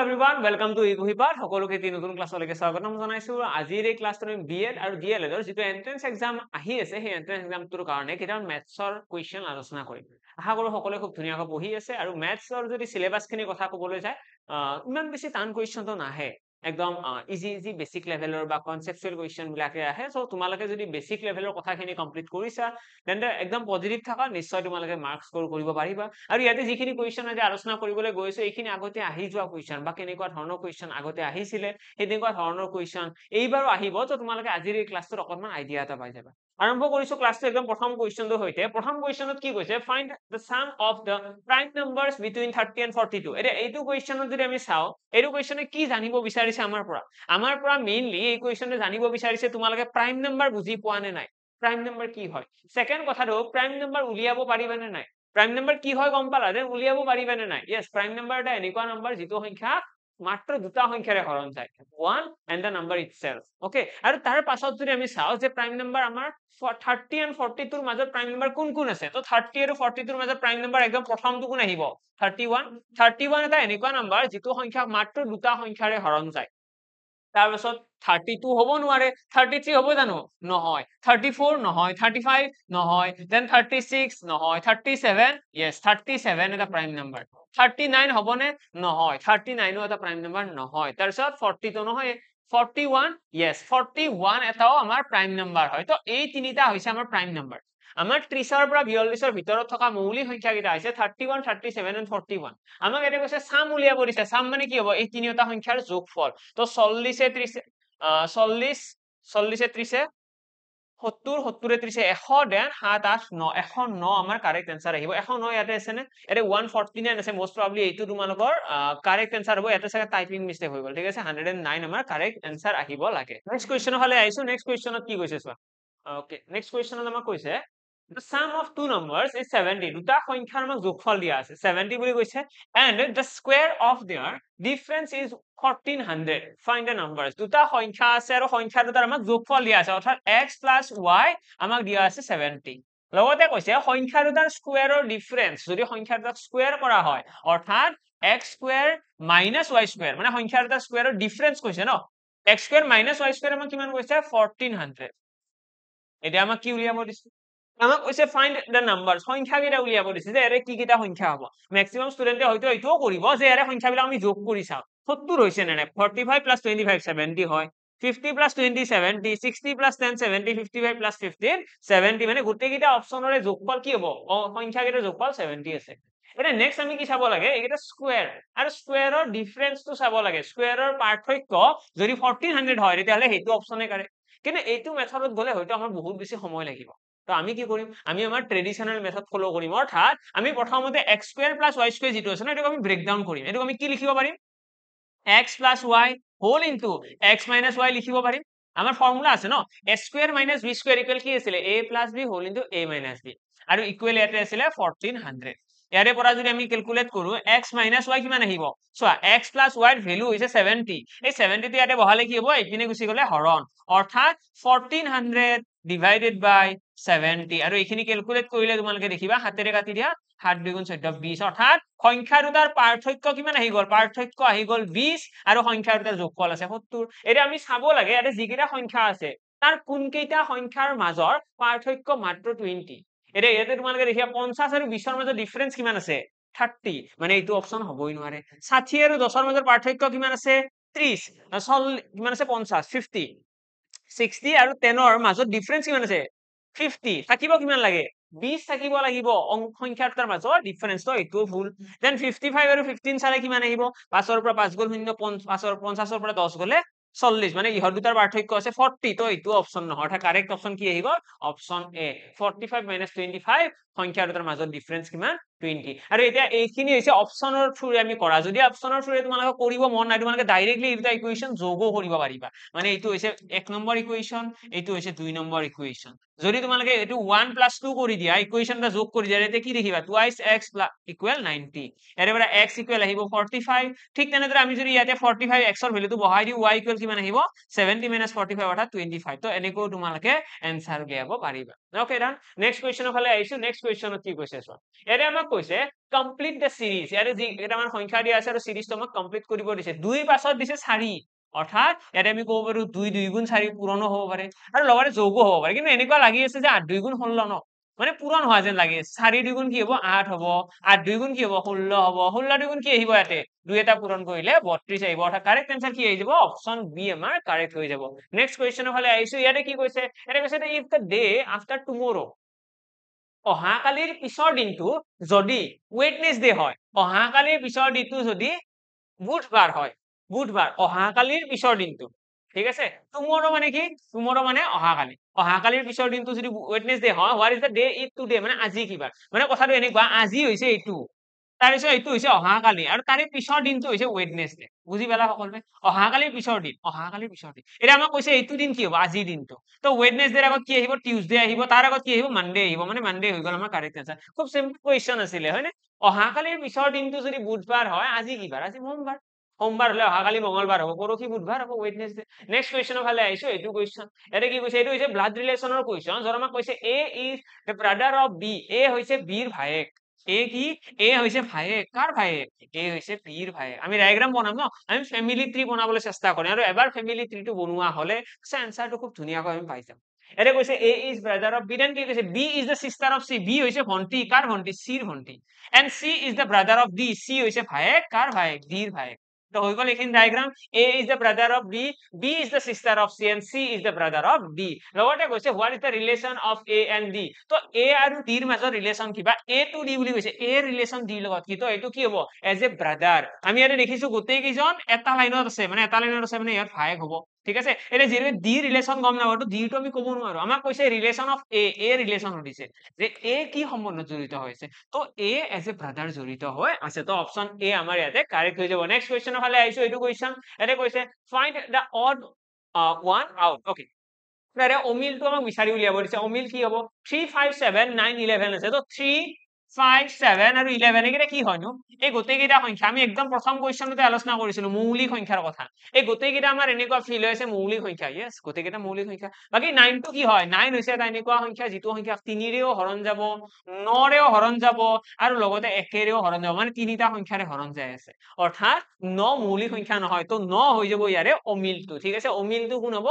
everyone, welcome to Iguhipat. সকলোকে নতুন ক্লাছলৈকে স্বাগতম জনাইছো। আজিৰ এই ক্লাছটো আমি বিএড আৰু ডিএলএড ৰ যেটো এন্ট্ৰেন্স এক্সাম আহি আছে সেই এন্ট্ৰেন্স এক্সামটোৰ কাৰণে কেইটামান মেথছৰ কোৱেশ্চন আলোচনা কৰিম। আশা কৰো সকলোৱে খুব ধুনীয়াকৈ পঢ়ি আছে আৰু মেথছৰ যদি সিলেবাসখিনি কথা ক'বলৈ যায় ইমান বেছি টান কোৱেশ্চনটো নাহে। একদম ইজি বেসিক লেভেলৰ বা কনসেপচুৱেল কোৱেশ্চন বিলাকে আহে। সো তোমালোকে যদি বেসিক লেভেলৰ কথাখিনি কমপ্লিট কৰিছা তেন্তে একদম পজিটিভ থাকা, নিশ্চয় তোমালোকে মাৰ্ক স্কোৰ কৰিব পাৰিবা। আৰু ইয়াতে যিখিনি কোৱেশ্চন আজি আলোচনা কৰিবলৈ গৈছো এইখিনি আগতে আহি যোৱা কোৱেশ্চন বা কেনেকুৱা ধৰণৰ কোৱেশ্চন আগতে আহিছিলে তেনেকুৱা ধৰণৰ কোৱেশ্চন এইবাৰো আহিব। তো তোমালোকে আজিৰ এই ক্লাছটোৰ অকনমান আইডিয়া এটা পাই যাবা। আৰম্ভ কৰিছো ক্লাছটো একদম প্ৰথম কোৱেশ্চনটো হৈতে। প্ৰথম কোৱেশ্চনত কি কৈছে, find the sum of the prime numbers between 30 and 42। এটা এইটো কোৱেশ্চনত যদি আমি চাও, এইটো কোৱেশ্চনে কি জানিব বিচাৰিছে আমাৰ পৰা মেইনলি এই কোৱেশ্চনটো জানিব বিচাৰিছে তোমালোকে প্ৰাইম নাম্বাৰ বুজি পোৱা নে নাই, প্ৰাইম নাম্বাৰ কি হয়। সেকেন্ড কথাটো, প্ৰাইম নাম্বাৰ উলিয়াব পাৰিবা নে নাই, প্ৰাইম নাম্বাৰ কি হয় গম পালা, দেন উলিয়াব পাৰিবা নে নাই। ইয়েস, প্ৰাইম নাম্বাৰ এটা এনেকুৱা নাম্বাৰ যিটো সংখ্যা মাত্ৰ দুটা সংখ্যাৰে হৰণ যায়, 1 and the number itself। Okay, আৰু তাৰ পাছত যদি আমি চাও যে প্ৰাইম নাম্বাৰ আমাৰ 30 and 42 ৰ মাজত প্ৰাইম নাম্বাৰ কোন কোন আছে, তো 30 আৰু 42 ৰ মাজত প্ৰাইম নাম্বাৰ একদম প্ৰথমটো কোন আহিব, 31 এটা এনেকুৱা নাম্বাৰ যিটো সংখ্যা মাত্ৰ দুটা সংখ্যাৰে হৰণ যায়। তাৰ পাছত 32 হ'ব নোৱাৰে, 33 হ'ব জানো, নহয়, 34 নহয়, 35 নহয়, দেন 36 নহয়, 37, yes 37 এটা প্ৰাইম নাম্বাৰ। 39 হ'বনে, নহয়, 39 ও এটা প্ৰাইম নাম্বাৰ নহয়। তাৰ পিছত 40 তো নহয়, 41, yes 41 এটাও আমাৰ প্ৰাইম নাম্বাৰ হয়। তো এই তিনিটা হৈছে আমাৰ প্ৰাইম নাম্বাৰ। আমাৰ 30 ৰ পৰা 42 ৰ ভিতৰত থকা মৌলিক সংখ্যা কেইটা হৈছে 31, 37 and 41। আমাক এটা কৈছে সাম উলিয়াব দিছে। সাম মানে কি হ'ব, এই তিনিটা সংখ্যাৰ যোগফল। তো 40 এ 30 40 এ 30 70, 70 এ 30 100, দেন 7 8 9 109 আমাৰ কারেক্ট आंसर আহিব। 109 ইয়াতে আছে নে, এতে 149 আছে, মোস্ট প্ৰবাবলি এইটো তোমালোকৰ কারেক্ট आंसर হ'ব। ইয়াতে চাগে টাইপিং মিস্টেক হৈ গল, ঠিক আছে। 109 আমাৰ কাৰেক্ট आंसर আহিব লাগে। নেক্সট কোৱেশ্চনৰ ফালে আইছো। নেক্সট কোৱেশ্চনত কি কৈছে চোৱা। ওকে, নেক্সট কোৱেশ্চনত আমাক কৈছে the sum of two numbers is 70। দুটা সংখ্যাৰ আমাক যোগফল দিয়া আছে 70 বুলি কৈছে, and the square of their difference is 1400। find the numbers। দুটা সংখ্যা আছে আৰু সংখ্যা দুটাৰ আমাক যোগফল দিয়া আছে, অৰ্থাৎ x plus y আমাক দিয়া আছে 70। লগতে কৈছে সংখ্যা দুটাৰ স্কয়াৰৰ ডিফাৰেন্স যদি সংখ্যা দুটাক স্কয়াৰ কৰা হয়, অৰ্থাৎ x square minus y square, মানে সংখ্যা দুটাৰ স্কয়াৰৰ ডিফাৰেন্স কৈছে ন, x square minus y square আমাক কিমান কৈছে 1400। এতিয়া আমাক কি উলিয়াব দিছে, আমাক কৈছে ফাইন্ড দ্য নাম্বাৰস, সংখ্যা কেইটা উলিয়াব দিছে যে এৰে কি কেইটা সংখ্যা হ'ব। ম্যাক্সিমাম ষ্টুডেন্টে হয়তো এইটোও কৰিব যে এৰে সংখ্যাবিলাক আমি যোগ কৰি চাও, 70 হৈছে নে নাই, 45 plus 25 70 হয়, 50 plus 20 70, 60 plus 10 70, 55 plus 15 70, মানে গোটেই কেইটা অপচনৰে যোগফল কি হ'ব, সংখ্যা কেইটাৰ যোগফল 70 আছে। এটা নেক্সট আমি কি চাব লাগে, এইটা স্কয়াৰ আৰু স্কয়াৰৰ ডিফাৰেন্সটো চাব লাগে। স্কয়াৰৰ পাৰ্থক্য যদি 1400 হয় তেতিয়াহলে সেইটো অপচনে কৰে, কিন্তু এইটো মেথডত গলে হয়তো আমাৰ বহুত বেছি সময় লাগিব। তো আমি কি কৰিম, আমি আমাৰ ট্ৰেডিশনাল মেথড ফলো কৰিম, অৰ্থাৎ আমি প্ৰথমতে x square plus y square যেটো আছে না এটাকে আমি ব্ৰেকডাউন কৰিম। এটাকে আমি কি লিখিব পাৰিম, x plus y whole into x minus y লিখিব পাৰিম। আমাৰ ফৰ্মুলা আছে ন, a square minus b square equal কি আছিল, a plus b whole into a minus b, আৰু ইকুৱেল ইয়াতে আছিল 1400। ইয়াৰে পৰা যদি আমি ক্যালকুলেট কৰো x minus y কিমান আহিব, চোৱা x plus y ৰ ভ্যালু হৈছে 70, এই 70 টো ইয়াতে বহালে কি হ'ব, এইপিনে গুচি গলে হৰণ, অৰ্থাৎ 1400 divided by 70, আৰু এইখিনি ক্যালকুলেট কৰিলে তোমালোকে দেখিবা হাতেৰে কাটি দিয়া, 7 2 14 20, অৰ্থাৎ সংখ্যা দুটাৰ পাৰ্থক্য কিমান আহি গল, পাৰ্থক্য আহি গল 20, আৰু সংখ্যা দুটাৰ যোগফল আছে 70। এটা আমি চাব লাগে ইয়াতে যিকেইটা সংখ্যা আছে তাৰ কোন কেইটা সংখ্যাৰ মাজৰ পাৰ্থক্য মাত্ৰ 20। এটা ইয়াতে তোমালোকে দেখিবা 50 আৰু 20 ৰ মাজৰ ডিফাৰেন্স কিমান আছে, 30, মানে এইটো অপচন হ'বই নোৱাৰে। 60 আৰু 10 ৰ মাজৰ পাৰ্থক্য কিমান আছে, 30, কিমান আছে 50, 50, 60 আৰু 10 ৰ মাজত ডিফাৰেন্স কিমান আছে 50, থাকিব কিমান লাগে 20 থাকিব লাগিব সংখ্যা দুটাৰ মাজৰ ডিফাৰেন্স, তো এইটো ভুল। দেন 55 আৰু 15 চালে কিমান আহিব, 5 ৰ পৰা 5 গল 0, 50 ৰ পৰা 10 গলে 40, মানে ইহৰ দুটাৰ পাৰ্থক্য আছে 40, তো এইটো অপচন নহয়, অৰ্থাৎ কাৰেক্ট অপচন কি আহিব, অপচন এ 45 minus 25, সংখ্যা দুটাৰ মাজত ডিফাৰেন্স কিমান 20। আৰু এতিয়া এইখিনি হৈছে অপচনৰ থ্ৰুৰে আমি কৰা, যদি অপচনৰ থ্ৰুৰে তোমালোকে কৰিব মন নাই তোমালোকে ডাইৰেক্টলি এই দুটা ইকুৱেশন যোগও কৰিব পাৰিবা, মানে এইটো হৈছে 1 নম্বৰ ইকুৱেশন, এইটো হৈছে 2 নম্বৰ ইকুৱেশন। যদি তোমালোকে এইটো 1 plus 2 কৰি দিয়া, ইকুৱেশনটা যোগ কৰি দিয়া, এতিয়া কি দেখিবা 2x equal 90, এৰে পৰা x equal আহিব 45। ঠিক তেনেদৰে আমি যদি ইয়াতে 45 x ৰ ভ্যালুটো বহাই দিও, y equal কিমান আহিব 70 minus 45 অৰ্থাৎ 25, তো এনেকৈ তোমালোকে এনসাৰ উলিয়াব পাৰিবা। ওকে ডান, নেক্সট কোৱেশ্চনৰ ফালে আহিছো। নেক্সট কোৱেশ্চনত কি কৈছে চোৱা, ইয়াতে আমাক কৈছে কমপ্লিট দ্য সিৰিজ ইয়াৰে যি কেইটামান সংখ্যা দিয়া আছে আৰু সিৰিজটো আমাক কমপ্লিট কৰিব দিছে 2 পাছত দিছে 4 অৰ্থাৎ ইয়াতে আমি ক'ব পাৰো 2 2 গুণ 4 পূৰণো হ'ব পাৰে আৰু লগতে যোগো হ'ব পাৰে কিন্তু এনেকুৱা লাগি আছে যে 8 2 গুণ 16 ন মানে পূৰণ হোৱা যেন লাগি আছে 4 2 গুণ কি হ'ব 8 হ'ব 8 2 গুণ কি হ'ব 16 হ'ব 16 2 গুণ কি আহিব ইয়াতে দুই এটা পূৰণ কৰিলে 32 আহিব অৰ্থাৎ কাৰেক্ট আনসাৰ কি আহি যাব অপচন বি আমাৰ কাৰেক্ট হৈ যাব নেক্সট কোৱেশ্চনৰ ফালে আহিছো ইয়াতে কি কৈছে ইয়াতে কৈছে if the day after tomorrow অহাকালিৰ পিছৰ দিনটো যদি ওয়েডনেসডে হয় অহাকালিৰ পিছৰ দিনটো যদি বুধবাৰ হয় বুধবাৰ অহাকালিৰ পিছৰ দিনটো ঠিক আছে টুমৰো মানে কি টুমৰো মানে অহাকালিৰ পিছৰ দিনটো যদি ওয়েডনেসডে হয় what is the day is today মানে আজি কিবা মানে কথাটো এনেকুৱা আজি হৈছে এইটো তাৰ পিছত এইটো হৈছে অহাকালি আৰু তাৰে পিছৰ দিনটো হৈছে ওয়েডনেসডে বুজি পালা সকলোৱে অহাকালিৰ পিছৰ দিন এতিয়া আমাক কৈছে এইটো দিন কি হ'ব আজিৰ দিনটো তো ওয়েডনেসডেৰ আগত কি আহিব টিউজডে আহিব তাৰ আগত কি আহিব মানডে আহিব মানে মানডে হৈ গ'ল আমাৰ কাৰেক্ট আনসাৰ খুব সিম্পল কোৱেশ্চন আছিলে হয়নে অহাকালিৰ পিছৰ দিনটো যদি বুধবাৰ হয় আজি কি বাৰ আজি সোমবাৰ হলে অহাকালি মঙ্গলবাৰ হ'ব পৰহি বুধবাৰ হ'ব ওয়েডনেসডে নেক্সট কোৱেশ্চনৰ ফালে আহিছো এইটো কোৱেশ্চন এতে কি কৈছে এইটো হৈছে ব্লাড ৰিলেশনৰ কোৱেশ্চন যৰ আমাক কৈছে A is the brother of B A হৈছে বিৰ ভায়েক এ কি এ হৈছে ভায়েক কাৰ ভায়েক এ হৈছে বিৰ ভায়েক আমি ডায়াগ্ৰাম বনাম ন আমি ফ্যামিলি ট্ৰি বনাবলৈ চেষ্টা কৰিম আৰু এবাৰ ফ্যামিলি ট্ৰিটো বনোৱা হলে আনসাৰটো খুব ধুনীয়াকৈ আমি পাই যাম এতে কৈছে A is brother of B then কি কৈছে B is the sister of C B হৈছে ভন্টি কাৰ ভন্টি সিৰ ভন্টি and C is the brother of D C হৈছে ভায়েক কাৰ ভায়েক ডিৰ ভায়েক তো হৈ গ'ল এইখিনি diagram A is the brother of B B is the sister of C and C is the brother of D লগতে কৈছে what is the relation of A and D তো এ আৰু ডিৰ মাজৰ ৰিলেশন কিবা এ টু ডি বুলি কৈছে এ relation ডিৰ লগত কি তো এইটো কি হ'ব এজ এ ব্ৰাদাৰ আমি ইয়াতে দেখিছো গোটেই কেইজন এটা লাইনত আছে মানে ইয়াত ভায়েক হ'ব ঠিক আছে এটা যেনে ডি ৰিলেশন গম নাপাও তো ডিটো আমি ক'ব নোৱাৰো আমাক কৈছে ৰিলেশন অফ এ ৰিলেশন দিছে যে এ কি সম্বন্ধত জড়িত হৈছে তো এ এজ এ ব্ৰাদাৰ জড়িত হৈ আছে তো অপচন এ আমাৰ ইয়াতে কাৰেক্ট হৈ যাব নেক্সট কোৱেশ্চনৰ ফালে আহিছো এইটো কোৱেশ্চন এতে কৈছে ফাইন্ড দা অড ওয়ান আউট ওকে তাৰে অমিলটো আমাক বিচাৰি উলিয়াব দিছে অমিল কি হ'ব 3 5 7 9 11 আছে তো 3 5 7 আৰু 11 একেটা কি হয়নো এই গোটেই কেইটা সংখ্যা আমি একদম প্ৰথম কোৱেশ্চনতে আলোচনা কৰিছিলো মৌলিক সংখ্যাৰ কথা এই গোটেই কেইটা আমাৰ এনেকুৱা ফিল হৈছে মৌলিক সংখ্যা ইয়েস গোটেই কেইটা মৌলিক সংখ্যা বাকি 9 টো কি হয় 9 হৈছে এটা এনেকুৱা সংখ্যা যিটো সংখ্যা 3 ৰেও হৰণ যাব 9 ৰেও হৰণ যাব আৰু লগতে 1 ৰেও হৰণ যাব মানে তিনিটা সংখ্যাৰে হৰণ যায় আছে অৰ্থাৎ 9 মৌলিক সংখ্যা নহয় তো 9 হৈ যাব ইয়াৰে অমিলটো ঠিক আছে অমিলটো কোন হ'ব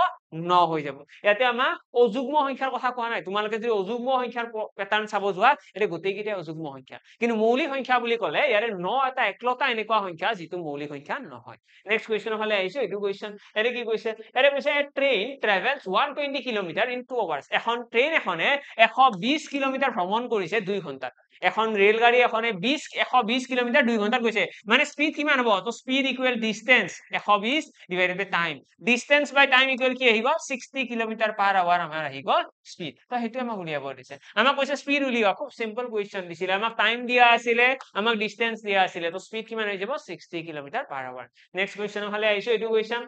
9 হৈ যাব ইয়াতে আমাৰ অযুগ্ম সংখ্যাৰ কথা কোৱা নাই তোমালোকে যদি অযুগ্ম সংখ্যাৰ প্যাটাৰ্ন চাব যোৱা এটা গোটেই কেইটা অযুগ্ম সংখ্যা কিন্তু মৌলিক সংখ্যা বুলি ক'লে ইয়াৰে 9 এটা একলতা এনেকুৱা সংখ্যা যিটো মৌলিক সংখ্যা নহয় নেক্সট কোৱেশ্চনৰ ফালে আহিছো এইটো কোৱেশ্চন এৰে কি কৈছে এৰে কৈছে ট্ৰেইন ট্ৰেভেলস 120 কিলোমিটাৰ ইন 2 আৱাৰ্স এখন ট্ৰেইন এখনে 120 কিলোমিটাৰ ভ্ৰমণ কৰিছে 2 ঘণ্টাত এখন ৰেলগাড়ী এখনে 120 কিলোমিটাৰ 2 ঘণ্টাত গৈছে মানে স্পিড কিমান হ'ব তো স্পিড ইকুৱেল ডিসটেন্স 120 ডিভাইডেড বাই টাইম ডিসটেন্স বাই টাইম ইকুৱেল কি আহিব 60 কিলোমিটাৰ পাৰ আৱাৰ আমাৰ আহি গ'ল স্পিড তো হেতু আমাক উলিয়াব দিছে আমাক কৈছে স্পিড উলিওৱা খুব সিম্পল কোৱেশ্চন দিছিলে আমাক টাইম দিয়া আছিলে আমাক ডিসটেন্স দিয়া আছিলে তো স্পিড কিমান হৈ যাব 60 কিলোমিটাৰ পাৰ আৱাৰ নেক্সট কোৱেশ্চনৰ ফালে আহিছো এইটো কোৱেশ্চন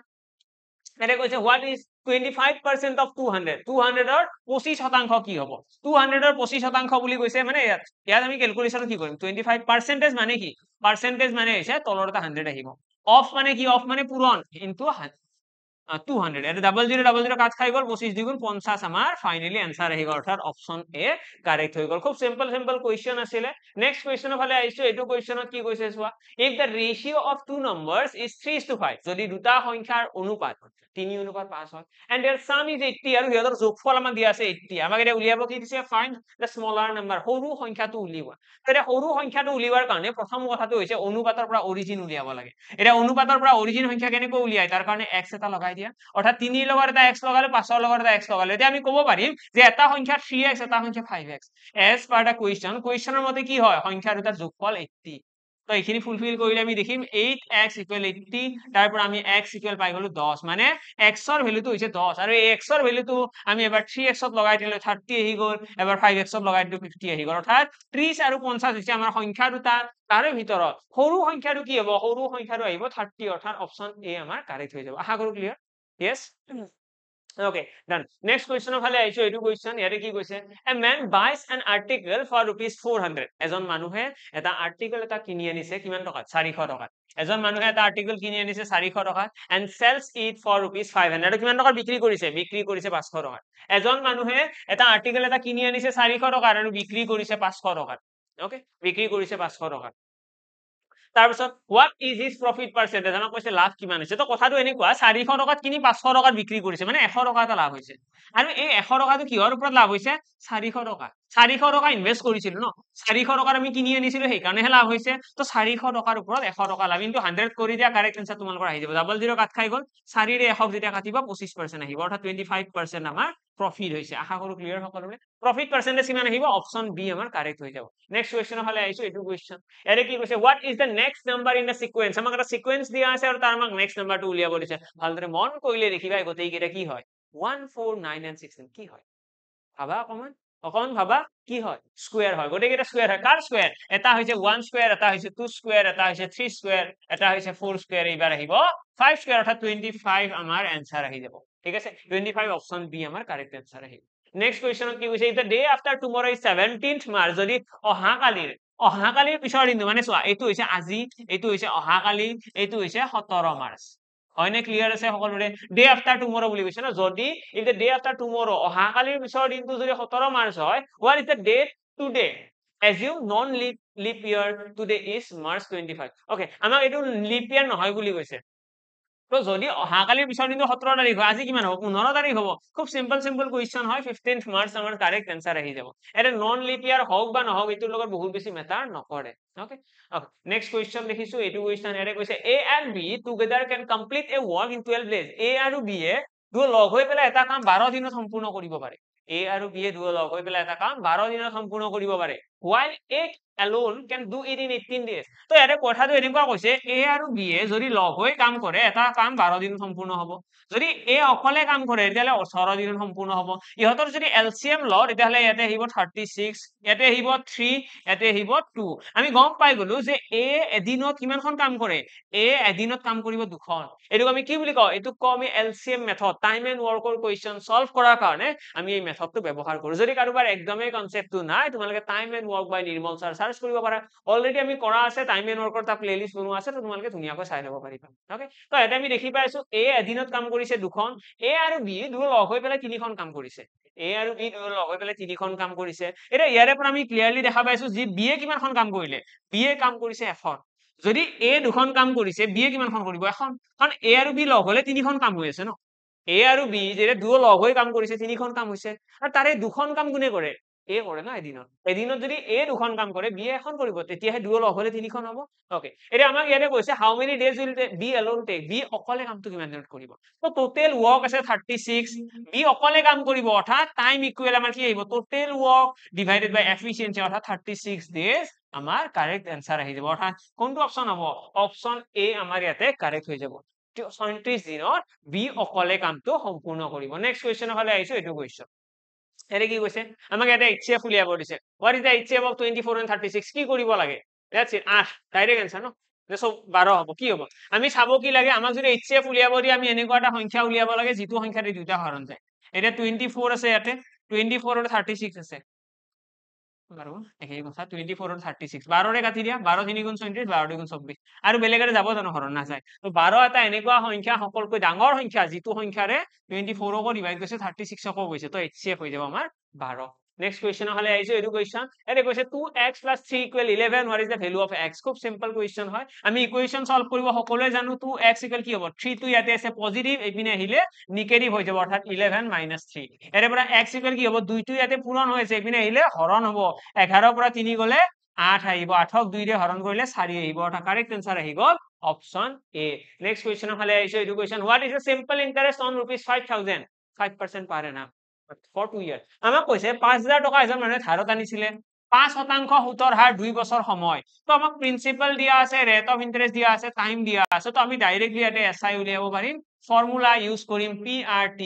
এটা কৈছে হোৱাট ইজ 25% অফ 200 200 ৰ 25% কি হ'ব 200 ৰ 25% বুলি কৈছে মানে ইয়াত আমি ক্যালকুলেশন কি কৰিম 25% মানে কি পাৰ্সেন্টেজ মানে হৈছে তলৰটা 100 আহিব অফ মানে কি অফ মানে পূৰণ ইনটু 200 এটা 0000 কাট খাই গ'ল 25 দ্বিগুণ 50 আমাৰ ফাইনালি आंसर আহি গ'ল অৰ্থাৎ অপচন এ কাৰেক্ট হৈ গ'ল খুব সিম্পল কোৱেশ্চন আছিলে নেক্সট কোৱেশ্চনৰ ফালে আহিছো এইটো কোৱেশ্চনত কি কৈছে চোৱা if the ratio of two numbers is 3:5 যদি দুটা সংখ্যাৰ অনুপাত 3:5 হয় এন্ড देयर সাম ইজ 80 আৰু ইহঁতৰ যোগফল আমাক দিয়া আছে 80 আমাক এটা উলিয়াব কি দিছে ফাইন্ড দ্য স্মলাৰ নাম্বাৰ সৰু সংখ্যাটো উলিওৱা এতিয়া সৰু সংখ্যাটো উলিওৱাৰ কাৰণে প্ৰথম কথাটো হৈছে অনুপাতৰ পৰা অৰিজিন উলিয়াব লাগে এটা অনুপাতৰ পৰা অৰিজিন সংখ্যা কেনেকৈ উলিয়ায় তাৰ কাৰণে x এটা লগাই দিয়া অৰ্থাৎ 3 ৰ লগত এটা x লগালে 5 ৰ লগত এটা x লগালে এতিয়া আমি ক'ব পাৰিম যে এটা সংখ্যা 3x এটা সংখ্যা 5x as per the কোৱেশ্চনৰ মতে কি হয় সংখ্যা দুটাৰ যোগফল 80 তো এইখিনি ফুলফিল কৰিলে আমি দেখিম 8x = 80 তাৰ পৰা আমি x = পাই গলো 10 মানে x ৰ ভ্যালুটো হৈছে 10 আৰু এই x ৰ ভ্যালুটো আমি এবাৰ 3x ত লগাই দিলে 30 আহি গ'ল এবাৰ 5x ত লগাই দিলে 50 আহি গ'ল অৰ্থাৎ 30 আৰু 50 হৈছে আমাৰ সংখ্যা দুটা তাৰে ভিতৰত সৰু সংখ্যাটো কি হ'ব সৰু সংখ্যাটো আহিব 30 অৰ্থাৎ অপচন এ আমাৰ কাৰেক্ট হৈ যাব আশা কৰো clear yes okay done next question ফালে আইছো এইটো কোৱেশ্চন ইয়াতে কি কৈছে a man buys an article for rupees 400 এজন মানুহে এটা আৰ্টিকেল এটা কিনি আনিছে কিমান টকা 400 টকা এজন মানুহে এটা আৰ্টিকেল কিনি আনিছে 400 টকা and sells it for rupees 500 কিমান টকা বিক্ৰী কৰিছে 500 টকা এজন মানুহে এটা আৰ্টিকেল এটা কিনি আনিছে 400 টকা আৰু বিক্ৰী কৰিছে 500 টকা ওকে বিক্ৰী কৰিছে 500 টকা তাৰপিছত what is his profit percentage আমাক কৈছে লাভ কিমান হৈছে তো কথাটো এনেকুৱা 400 টকাত কিনি 500 টকাত বিক্ৰী কৰিছে মানে 100 টকা এটা লাভ হৈছে আৰু এই 100 টকাটো কিহৰ ওপৰত লাভ হৈছে 400 টকা 400 টকা ইনভেস্ট কৰিছিল ন 400 টকাৰ আমি কিনি আনিছিলো সেইকাৰণেহে লাভ হৈছে তো 400 টকাৰ ওপৰত 100 টকা লাভ কিন্তু 100 কৰি দিয়া কাৰেক্ট আনসাৰ তোমালোকৰ আহি যাব ডাবল জিৰ' কাট খাই গ'ল 4 ৰে 100 যেতিয়া কাটিবা 25% আহিব অৰ্থাৎ 25% আমাৰ প্ৰফিট হৈছে আশা কৰো ক্লিয়াৰ সকলোৰে প্ৰফিট পাৰ্চেন্টেজ কিমান আহিব অপচন বি আমাৰ কাৰেক্ট হৈ যাব নেক্সট কোৱেশ্চনৰ ফালে আহিছো এইটো কোৱেশ্চন এৰে কি কৈছে what is the next number in the sequence আমাক এটা সিকোয়েন্স দিয়া আছে আৰু তাৰ আমাক নেক্সট নাম্বাৰটো উলিয়াব দিছে ভালদৰে মন কৰিলে দেখিবা গোটেইকেইটা কি হয় 1 4 9 and 16 কি হয় ভাবা অকমান ভাবা কি হয় স্কয়াৰ হয় গোটেইকেইটা স্কয়াৰ হয় কাৰ স্কয়াৰ এটা হৈছে 1 স্কয়াৰ এটা হৈছে 2 স্কয়াৰ এটা হৈছে 3 স্কয়াৰ এটা হৈছে 4 স্কয়াৰ এইবাৰ আহিব 5 স্কয়াৰ অৰ্থাৎ 25 আমাৰ এনসাৰ আহি যাব ঠিক আছে 25 অপচন বি আমাৰ কাৰেক্ট এনসাৰ আহিব নেক্সট কোৱেশ্চনত কি কৈছে the day after tomorrow is 17th March যদি অহাকালিৰ পিছৰ দিনটো মানে চোৱা এইটো হৈছে আজি এইটো হৈছে অহাকালি এইটো হৈছে 17 মাৰ্চ হয়নে ক্লিয়াৰ আছে সকলোৰে ডে আফটাৰ টুমৰো বুলি কৈছে না যদি if the day after tomorrow অহাকালিৰ পিছৰ দিনটো যদি 17 মাৰ্চ হয় what is the date today assume non leap year today is March 25 okay আমাক এইটো leap year নহয় বুলি কৈছে তো যদি অহাকালিৰ পিছৰ দিনটো 17 তাৰিখ হয় আজি কিমান হ'ব 15 তাৰিখ হ'ব খুব সিম্পল কোৱেশ্চন হয় 15th মাৰ্চ আমাৰ কাৰেক্ট আনসাৰ আহি যাব এটা নন লিপ ইয়াৰ হওক বা নহওক এইটোৰ লগত বহুত বেছি মেটাৰ নকৰে ওকে নেক্সট কোৱেশ্চন দেখিছো এইটো কোৱেশ্চন এৰে কৈছে a and b together can complete a work in 12 days a আৰু b এ দুয়ো লগ হৈ পেলাই এটা কাম 12 দিনত সম্পূৰ্ণ কৰিব পাৰে a আৰু b এ দুয়ো লগ হৈ পেলাই এটা কাম 12 দিনত সম্পূৰ্ণ কৰিব পাৰে while a alone can do it in 18 days তো ইয়াতে কথাটো এনেকুৱা কৈছে a আৰু b এ যদি লগ হৈ কাম কৰে এটা কাম 12 দিনত সম্পূৰ্ণ হ'ব যদি a অকলে কাম কৰে তেতিয়ালে 18 দিনত সম্পূৰ্ণ হ'ব ইহতৰ যদি এলসিএম লও তেতিয়ালে ইয়াতে আহিব 36 ইয়াতে আহিব 3 ইয়াতে আহিব 2 আমি গম পাই গলো যে a এদিনত কিমানখন কাম কৰে a এদিনত কাম কৰিব দুখন এটো আমি কি বুলি কও এটো কও আমি এলসিএম মেথড টাইম এন্ড ওয়াৰ্কৰ কোৱেশ্চন সলভ কৰাৰ কাৰণে আমি এই মেথডটো ব্যৱহাৰ কৰো যদি কাৰোবাৰ একদমই কনসেপ্টটো নাই তোমালোকে time and work by Nirmal sir search কৰিব পাৰা অলৰেডি আমি কৰা আছে টাইম এন্ড ওয়াৰ্কৰ টা প্লেলিস্ট বনোৱা আছে তোমালোকে ধুনীয়াকৈ চাই ল'ব পাৰিবা ওকে তো এটা আমি দেখি পাইছো a এদিনত কাম কৰিছে দুখন a আৰু b দুয়ো লগ হৈ পেলাই তিনিখন কাম কৰিছে a আৰু b দুয়ো লগ হৈ পেলাই তিনিখন কাম কৰিছে এটা ইয়াৰে পৰা আমি ক্লিয়াৰলি দেখা পাইছো যে b এ কিমানখন কাম কৰিলে b এ কাম কৰিছে এখন যদি a দুখন কাম কৰিছে b এ কিমানখন কৰিব এখন কাৰণ a আৰু b লগ হলে তিনিখন কাম হৈ আছে ন a আৰু b যেটা দুয়ো লগ হৈ কাম কৰিছে তিনিখন কাম হৈছে আৰু তাৰে দুখন কাম কোনে কৰে a কৰে না এদিনত যদি a দুখন কাম কৰে b এখন কৰিব তেতিয়াহে দুয়ো লগ হলে তিনিখন হ'ব ওকে এটা আমাক ইয়াতে কৈছে how many days will b alone take b অকলে কামটো কিমান দিনত কৰিব তো টোটাল ওয়াৰ্ক আছে 36 b অকলে কাম কৰিব অৰ্থাৎ টাইম ইকুৱেল আমাৰ কি আহিব টোটাল ওয়াৰ্ক ডিভাইডেড বাই এফিশিয়েন্সি অৰ্থাৎ 36 ডেজ আমাৰ কাৰেক্ট आंसर আহি যাব অৰ্থাৎ কোনটো অপচন হ'ব অপচন এ আমাৰ ইয়াতে কাৰেক্ট হৈ যাব 37 দিনত বি অকলে কামটো সম্পূৰ্ণ কৰিব নেক্সট কোৱেশ্চনৰ ফালে আহিছো এইটো কোৱেশ্চন এৰে কি কৈছে আমাক এটা এইচএফ উলিয়াব দিছে what is the HCF of 24 and 36 কি কৰিব লাগে that's it 8 ডাইৰেক্ট आंसर ন দেখো 12 হ'ব কি হ'ব আমি চাব কি লাগে আমাক যদি এইচএফ উলিয়াব দি আমি এনেকুৱা এটা সংখ্যা উলিয়াব লাগে যিটো সংখ্যাৰে দুটা হৰণ যায় এটা 24 আছে ইয়াতে 24 আৰু 36 আছে বাৰু একেই কথা 24 আৰু 36 12 ৰে কাটি দিয়া 12 3 গুণ 34 12 2 গুণ 24 আৰু বেলেগৰে যাব জানো হৰণ নাযায় তো 12 এটা এনেকুৱা সংখ্যা সকলকৈ ডাঙৰ সংখ্যা যিটো সংখ্যাৰে 24 কো ডিভাইড কৰিছে 36 কো গৈছে তো এইচসিএফ হৈ যাব আমাৰ 12 নেক্সট কোৱেশ্চনৰ ফালে আহিছো এটো কোৱেশ্চন এতে কৈছে 2x + 3 = 11 what is the value of x খুব সিম্পল কোৱেশ্চন হয় আমি ইকুৱেশ্চন সলভ কৰিব সকলোৱে জানো 2x = কি হ'ব 3 টো ইয়াতে আছে পজিটিভ এপিনে আহিলে নেগেটিভ হৈ যাব অৰ্থাৎ 11 - 3 এৰে পৰা x = কি হ'ব 2 টো ইয়াতে পূৰণ হৈছে এপিনে আহিলে হৰণ হ'ব 11 পৰা 3 গলে 8 আহিব 8ক 2 ৰে হৰণ কৰিলে 4 আহিব অৰ্থাৎ কাৰেক্ট आंसर আহি গল অপচন এ নেক্সট কোৱেশ্চনৰ ফালে আহিছো এটো question what is the simple interest on rupees 5000 5% per annum for 2 years আমাক কৈছে 5000 টকা এজন মানুহে ধাৰত আনিছিলে 5% সুতৰ হাৰ 2 বছৰ সময় তো আমাক প্ৰিন্সিপাল দিয়া আছে ৰেট অফ ইন্টাৰেস্ট দিয়া আছে টাইম দিয়া আছে তো আমি ডাইৰেক্টলি ইয়াতে এসআই উলিয়াব পাৰিম ফৰ্মুলা ইউজ কৰিম PRT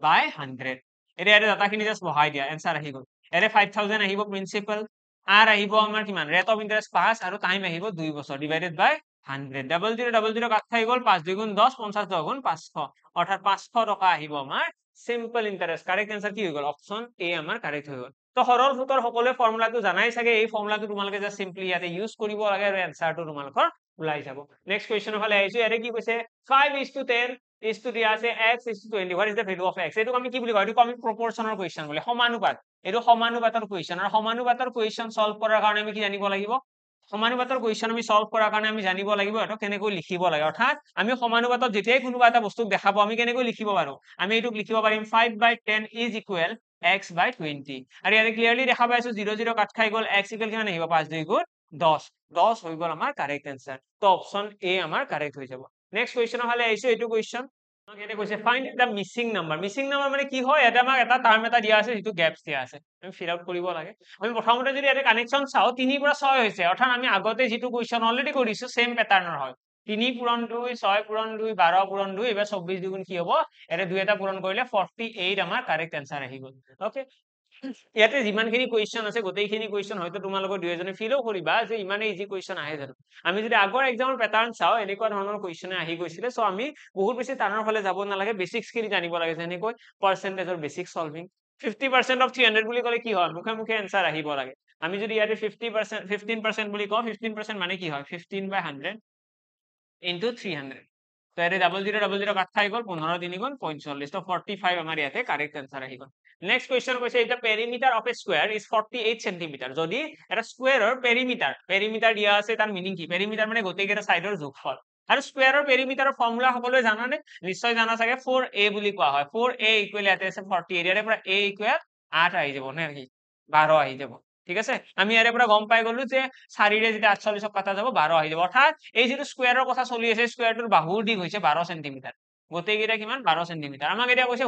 by 100 এটা ইয়াতে ডাটাখিনি জাস্ট বহাই দিয়া आंसर আহি গল এৰে 5000 আহিব প্ৰিন্সিপাল আৰ আহিব আমাৰ কিমান ৰেট অফ ইন্টাৰেস্ট 5 আৰু টাইম আহিব 2 বছৰ ডিভাইডেড বাই 100 0000 কাট খাই গল 5 2 গুণ 10 50 10 গুণ 500 অৰ্থাৎ 500 টকা আহিব আমাৰ সিম্পল ইন্টাৰেস্ট কাৰেক্ট आंसर কি হৈ গল অপচন এ আমাৰ কাৰেক্ট হৈ গল তো সৰল সুতৰ সকলোৱে ফৰ্মুলাটো জানাই চাগে এই ফৰ্মুলাটো তোমালোকে জাস্ট সিম্পলি ইয়াতে ইউজ কৰিব লাগে আৰু आंसरটো তোমালোকৰ ওলাই যাব নেক্সট কুৱেশ্যনৰ ফালে আহিছো ইয়াতে কি কৈছে 5:10 দিয়া আছে x 20 what is the value of x এইটো আমি কি বুলি কয় এইটো আমি প্ৰপৰচনৰ কুৱেশ্যন বুলি সমানুপাত এইটো সমানুপাতৰ কুৱেশ্যন আৰু সমানুপাতৰ কুৱেশ্যন সলভ কৰাৰ কাৰণে আমি কি জানিব লাগিব সমানুপাতৰ কুৱেশ্যন আমি সলভ কৰাৰ কাৰণে আমি জানিব লাগিব এটা কেনেকৈ লিখিব লাগে অৰ্থাৎ আমি সমানুপাতত যেতিয়াই কোনোবা এটা বস্তু দেখাব আমি কেনেকৈ লিখিব পাৰো আমি এইটোক লিখিব পাৰিম 5/10 is equal x/20 আৰু ইয়াতে ক্লিয়াৰলি দেখা পাইছো 0 0 কাট খাই গল x ইকুৱেল কিমান আহিব 5 2 গুণ 10 হৈ গল আমাৰ কাৰেক্ট আনসাৰ তো অপশন এ আমাৰ কাৰেক্ট হৈ যাব নেক্সট কুৱেশ্যনৰ ফালে আহিছো এইটো কুৱেশ্যন আমাক কৈছে ফাইন্ড দা মিসিং নাম্বার মানে কি হয় এটা আমাক এটা টার্ম এটা দিয়া আছে যেটো গ্যাপস দিয়া আছে আমি ফিল আউট কৰিব লাগে আমি প্ৰথমতে যদি এটা কানেকশন চাও 3 পৰা 6 হৈছে অৰ্থাৎ আমি আগতে যেটো কুৱেশ্যন অলৰেডি কৰিছো সেম প্যাটাৰ্নৰ হয় 3 পূৰণ 2 6 পূৰণ 2 12 পূৰণ 2 এবাৰ 24 দুগুণ কি হ'ব এটা দুই এটা পূৰণ কৰিলে 48 আমাৰ কাৰেক্ট আনসাৰ আহি গল ওকে ইয়াতে যিমানখিনি কুৱেশ্যন আছে গোটেইখিনি কুৱেশ্যন হয়তো তোমালোকৰ দুইজনে ফিলও কৰিবা যে ইমানে ইজি কুৱেশ্যন আহে জানো আমি যদি আগৰ এক্সামৰ প্যাটাৰ্ন চাও এনেকুৱা ধৰণৰ কুৱেশ্যন আহি গৈছিলে সো আমি বহুত বেছি টানৰ ফালে যাব নালাগে বেসিক্স খিনি জানিব লাগে যেনেকৈ পাৰ্চেন্টেজৰ বেসিক সলভিং 50% of 300 বুলি কলে কি হয় মুখে মুখে আনসার আহিব লাগে আমি যদি ইয়াতে 50% 15% বুলি কও 15% মানে কি হয় 15/100 into 300 তো এর ডাবল জিরো কাট খাই গল 15 3 গুণ 45 তো 45 আমার ইয়াতে কারেক্ট आंसर আহি গল নেক্সট কোয়েশ্চন কৈছে এটা perimeter of A square is 48 centimetre যদি এটা স্কয়াৰৰ পেৰিমিটাৰ দিয়া আছে তাৰ মিনিং কি পেৰিমিটাৰ মানে গোটেইকেইটা সাইডৰ যোগফল আৰু স্কয়াৰৰ পেৰিমিটাৰৰ ফৰ্মুলা সকলোৱে জানানে নিশ্চয় জানা চাগে 4a বুলি কোৱা হয় 4a ইকুৱেল ইয়াতে আছে 48 ইয়াৰে পৰা a ইকুৱেল 8 আহি যাব নে কি 12 আহি যাব ঠিক আছে আমি ইয়াৰে পৰা গম পাই গলো যে 4 ৰে যেতিয়া 48 কাটা যাব 12 আহি যাব অৰ্থাৎ এই যেটো স্কয়াৰৰ কথা চলি আছে স্কয়াৰটোৰ বাহুৰ দিক হৈছে 12 সেন্টিমিটাৰ গোটেইকেইটা কিমান 12 সেন্টিমিটাৰ আমাক এতিয়া কৈছে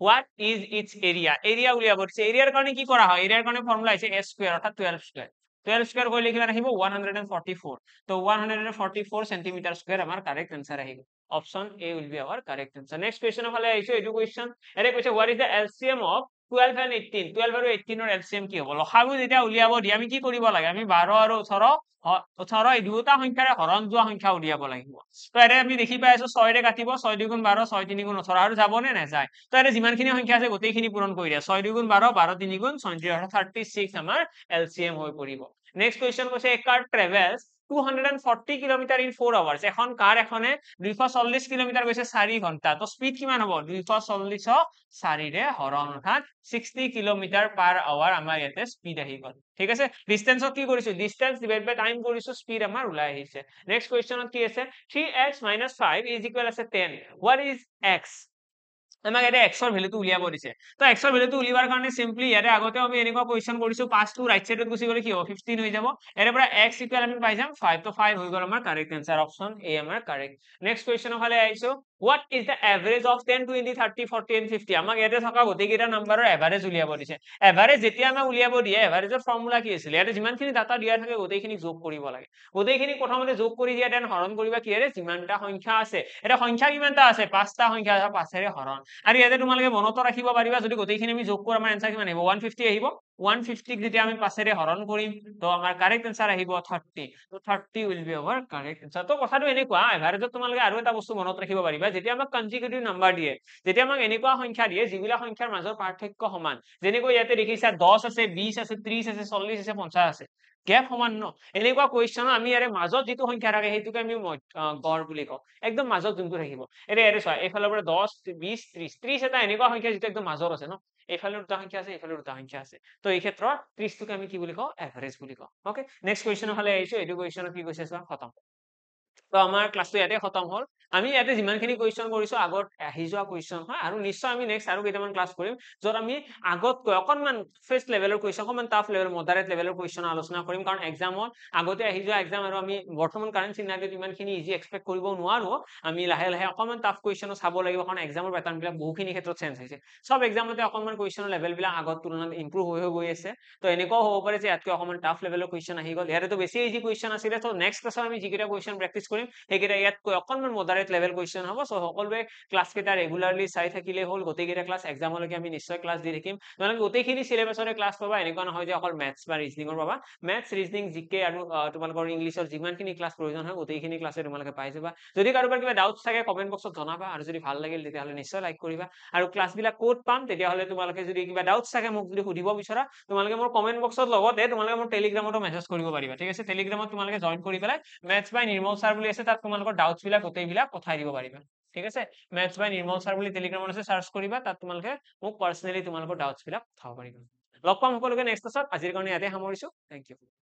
what is its area উলিয়াব দিছে এৰিয়াৰ কাৰণে কি কৰা হয় এৰিয়াৰ কাৰণে ফৰ্মুলা আছে a স্কয়াৰ অৰ্থাৎ 12 স্কয়াৰ 12 স্কয়াৰ কৰিলে কিমান আহিব 144 তো 144 সেন্টিমিটাৰ স্কয়াৰ আমাৰ কাৰেক্ট आंसर আহিব option A will be our correct answer next কোৱেশ্চনৰ ফালে আহিছো এটো কোৱেশ্চন এৰে কৈছে what is the LCM of 12 and 18 12 আৰু 18 ৰ LCM কি হ'ব লসাগু যেতিয়া উলিয়াব দি আমি কি কৰিব লাগে আমি 12 আৰু 18 এই দুটা সংখ্যাৰে হৰণ যোৱা সংখ্যা উলিয়াব লাগিব তো এৰে আমি দেখি পাই আছো 6 ৰে কাটিব 6 2 গুণ 12 6 3 গুণ 18 আৰু যাব নে নাযায় তো এৰে যিমানখিনি সংখ্যা আছে গোটেইখিনি পূৰণ কৰি দিয়া 6 2 গুণ 12 12 3 গুণ 36 36 আমাৰ LCM হৈ পৰিব নেক্সট কোৱেশ্চন কৈছে a car travels 240 kilometre in 4 আৱাৰ্স এখন কাৰ এখনে 240 কিলোমিটাৰ গৈছে 4 ঘন্টা তো স্পিড কিমান হ'ব 240 4 ৰে হৰণ অৰ্থাৎ 60 কিলোমিটাৰ পাৰ আৱাৰ আমাৰ ইয়াতে স্পিড আহি গল ঠিক আছে ডিসটেন্সত কি কৰিছো ডিসটেন্স ডিভাইড বাই টাইম কৰিছো স্পিড আমাৰ ওলাই আহিছে নেক্সট কোৱেশ্চনত কি আছে 3x - 5 is equal আছে 10 what is x আমাক এটা x ৰ ভ্যালুটো উলিয়াব দিছে তো x ৰ ভ্যালুটো উলিয়াবৰ কাৰণে সিম্পলি ইয়াতে আগতে আমি এনেকুৱা কোৱেশ্চন কৰিছো 5 টো ৰাইট সাইডত গুছি গলে কি হ'ব 15 হৈ যাব এৰ পৰা x ইকুৱেল আমি পাই যাম 5 তো 5 হৈ গল আমাৰ কাৰেক্ট आंसर অপশন এ আমাৰ কাৰেক্ট নেক্সট কোৱেশ্চনৰ ফালে আইছো what is the average of 10 20 30 40 and 50 আমাক ইয়াতে থকা গোটেইকেইটা নাম্বাৰৰ এভাৰেজ উলিয়াব দিছে এভাৰেজ যেতিয়া আমাক উলিয়াব দিয়ে এভাৰেজৰ ফৰ্মুলা কি আছিল ইয়াতে যিমানখিনি ডাটা দিয়া থাকে গোটেইখিনি যোগ কৰিব লাগে গোটেইখিনি প্ৰথমতে যোগ কৰি দিয়া দেন হৰণ কৰিবা কিৰে যিমানটা সংখ্যা আছে এটা সংখ্যা কিমানটা আছে পাঁচটা সংখ্যা আছে পাঁচেৰে হৰণ আৰু ইয়াতে তোমালোকে মনত ৰাখিব পাৰিবা যদি গোটেইখিনি আমি যোগ কৰোঁ আমাৰ आंसर কিমান আহিব 150 আহিব 150 ক যেতিয়া আমি পাঁচেৰে হৰণ কৰিম তো আমাৰ কাৰেক্ট आंसर আহিব 30 তো 30 will be our correct answer তো কথাটো এনেকুৱা এভাৰেজত তোমালোকে আৰু এটা বস্তু মনত ৰাখিব পাৰিবা যেতিয়া আমাক কনজিকিউটিভ নাম্বাৰ দিয়ে যেতিয়া আমাক এনেকুৱা সংখ্যা দিয়ে যিবিলাক সংখ্যাৰ মাজৰ পাৰ্থক্য সমান যেনেকৈ ইয়াতে দেখিছা 10 আছে 20 আছে 30 আছে 40 আছে 50 আছে গ্যাপ সমান ন এনেকুৱা কোৱেশ্চন আমি ইয়াৰে মাজত যেটো সংখ্যা থাকে হেতুকে আমি গড় বুলি কওঁ একদম মাজত যোনটো থাকিব এৰে চোৱা এইফালৰ পৰা 10 20 30 30 এটা এনেকুৱা সংখ্যা যেটো একদম মাজত আছে ন এইফালে দুটা সংখ্যা আছে এইফালে দুটা সংখ্যা আছে তো এই ক্ষেত্ৰত 30 টোকে আমি কি বুলি কওঁ এভাৰেজ বুলি কওঁ ওকে নেক্সট কোৱেশ্চনৰ ফালে আহিছো এটো কোৱেশ্চনত কি কৈছে চোৱা খতম তো আমাৰ ক্লাসটো ইয়াতে খতম হল আমি ইয়াতে যিমানখিনি কোৱেশ্চন কৰিছো আগত আহি যোৱা কোৱেশ্চন হয় আৰু নিশ্চয় আমি নেক্সট আৰু কেইটামান ক্লাস কৰিম যত আমি আগত অকনমান ফাৰ্স্ট লেভেলৰ কোৱেশ্চন অকনমান টাফ লেভেল মডাৰেট লেভেলৰ কোৱেশ্চন আলোচনা কৰিম কাৰণ এক্সামত আগতে আহি যোৱা এক্সাম আৰু আমি বৰ্তমান কাৰেন্ট সিনাৰিওত ইমানখিনি ইজি এক্সপেক্ট কৰিব নোৱাৰো আমি লাহে লাহে অকনমান টাফ কোৱেশ্চন চাব লাগিব কাৰণ এক্সামৰ প্যাটাৰ্ন বিলাক বহুখিনি ক্ষেত্ৰত চেঞ্জ হৈছে সব এক্সামতে অকনমান কোৱেশ্চনৰ লেভেল বিলাক আগত তুলনাত ইমপ্ৰুভ হৈ গৈ আছে তো এনেকুৱা হ'ব পাৰে যে ইয়াতকৈ অকনমান টাফ লেভেলৰ কোৱেশ্চন আহি গল ইয়াতে তো বেছি ইজি কোৱেশ্চন আছিল তো নেক্সট ক্লাছত আমি যিকেইটা কোৱেশ্চন প্ৰেক্টিছ কৰিম সেইকেইটা ইয়াতকৈ অকনমান মডাৰেট মডাৰেট লেভেল কুৱেশ্যন হ'ব সো সকলোৱে ক্লাছ কেইটা ৰেগুলাৰলি চাই থাকিলে হ'ল গোটেইকেইটা ক্লাছ এক্সামলৈকে আমি নিশ্চয় ক্লাছ দি থাকিম তোমালোকে গোটেইখিনি সিলেবাছৰে ক্লাছ পাবা এনেকুৱা নহয় যে অকল মেথছ বা ৰিজনিঙৰ পাবা মেথছ ৰিজনিং জিকে আৰু তোমালোকৰ ইংলিছৰ যিমানখিনি ক্লাছ প্ৰয়োজন হয় গোটেইখিনি ক্লাছে তোমালোকে পাই যাবা যদি কাৰোবাৰ কিবা ডাউটছ থাকে কমেন্ট বক্সত জনাবা আৰু যদি ভাল লাগিল তেতিয়াহ'লে নিশ্চয় লাইক কৰিবা আৰু ক্লাছবিলাক ক'ত পাম তেতিয়াহ'লে তোমালোকে যদি কিবা ডাউটছ থাকে মোক যদি সুধিব বিচৰা তোমালোকে মোৰ কমেন্ট বক্সত লগতে তোমালোকে মোৰ টেলিগ্ৰামতো মেছেজ কৰিব পাৰিবা ঠিক আছে টেলিগ্ৰামত তোমালোকে জয়েন কৰি পেলাই মেথছ বাই নিৰ্মল ছাৰ বুলি আছে তাত তোমালোকৰ ডাউটছ বিলাক গোটেইবিলাক পঠাই দিব পাৰিবা ঠিক আছে মেথছ বাই নিৰ্মল ছাৰ বুলি টেলিগ্ৰামত আছে সাৰ্চ কৰিবা তাত তোমালোকে মোক পাৰ্সোনালি তোমালোকৰ ডাউটছ বিলাক পঠাব পাৰিবা লগ পাম সকলোকে নেক্সট ক্লাছত আজিৰ কাৰণে ইয়াতে সামৰিছো থেংক ইউ